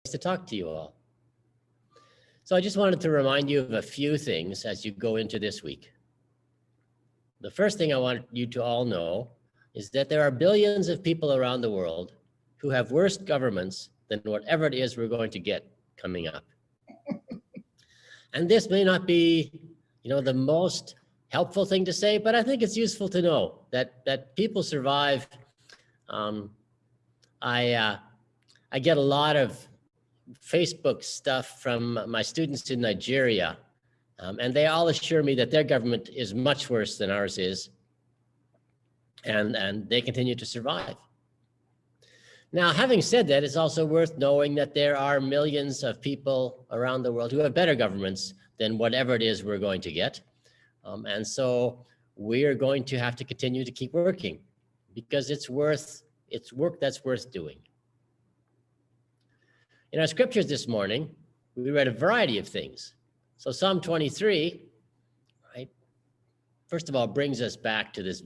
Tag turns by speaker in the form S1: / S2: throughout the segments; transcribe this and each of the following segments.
S1: to talk to you all. So I just wanted to remind you of a few things as you go into this week. The first thing I want you to all know is that there are billions of people around the world who have worse governments than whatever it is we're going to get coming up. And this may not be, the most helpful thing to say, but I think it's useful to know that people survive. I get a lot of Facebook stuff from my students in Nigeria, and they all assure me that their government is much worse than ours is, and they continue to survive. Now, having said that, it's also worth knowing that there are millions of people around the world who have better governments than whatever it is we're going to get. And so we're going to have to continue to keep working because it's work that's worth doing. In our scriptures this morning, we read a variety of things. So Psalm 23, right, first of all, brings us back to this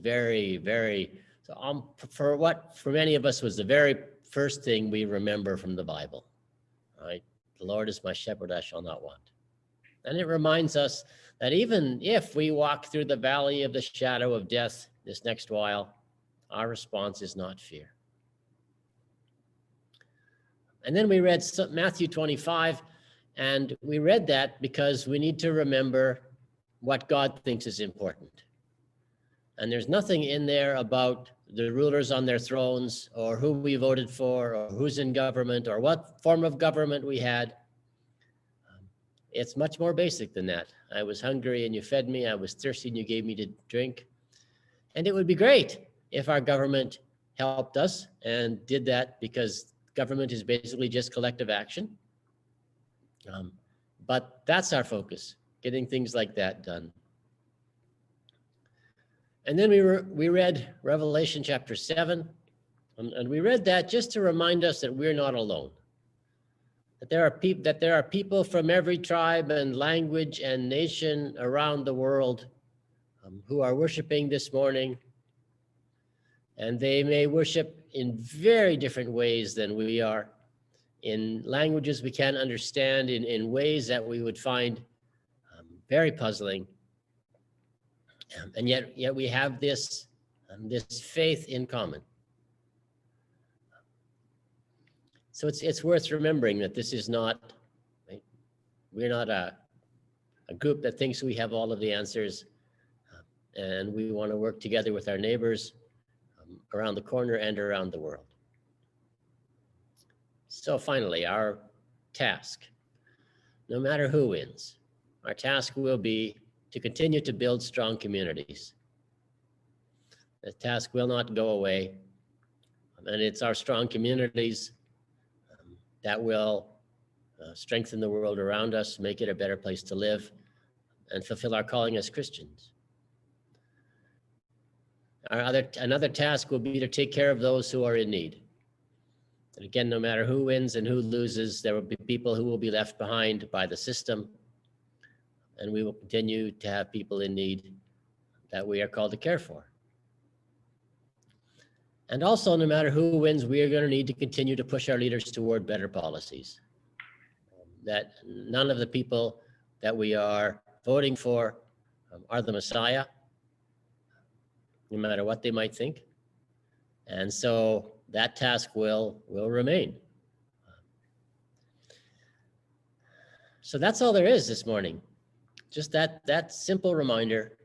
S1: for what for many of us was the very first thing we remember from the Bible, right? The Lord is my shepherd, I shall not want. And it reminds us that even if we walk through the valley of the shadow of death this next while, our response is not fear. And then we read Matthew 25, and we read that because we need to remember what God thinks is important. And there's nothing in there about the rulers on their thrones or who we voted for or who's in government or what form of government we had. It's much more basic than that. I was hungry and you fed me. I was thirsty and you gave me to drink. And it would be great if our government helped us and did that because government is basically just collective action. But that's our focus, getting things like that done. And then we read Revelation chapter 7, and we read that just to remind us that we're not alone. That there are people from every tribe and language and nation around the world who are worshiping this morning. And they may worship in very different ways than we are, in languages we can't understand, in ways that we would find very puzzling. And yet we have this faith in common. So it's worth remembering that this is not, right? We're not a group that thinks we have all of the answers, and we want to work together with our neighbors around the corner and around the world. So finally, our task, no matter who wins, our task will be to continue to build strong communities. The task will not go away, and it's our strong communities that will strengthen the world around us, make it a better place to live, and fulfill our calling as Christians. Another task will be to take care of those who are in need. And again, no matter who wins and who loses, there will be people who will be left behind by the system, and we will continue to have people in need that we are called to care for. And also, no matter who wins, we are going to need to continue to push our leaders toward better policies. That none of the people that we are voting for are the Messiah, no matter what they might think. And so that task will remain. So that's all there is this morning. Just that simple reminder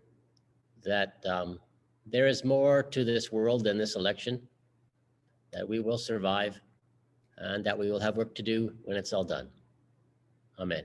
S1: that there is more to this world than this election, that we will survive, and that we will have work to do when it's all done. Amen.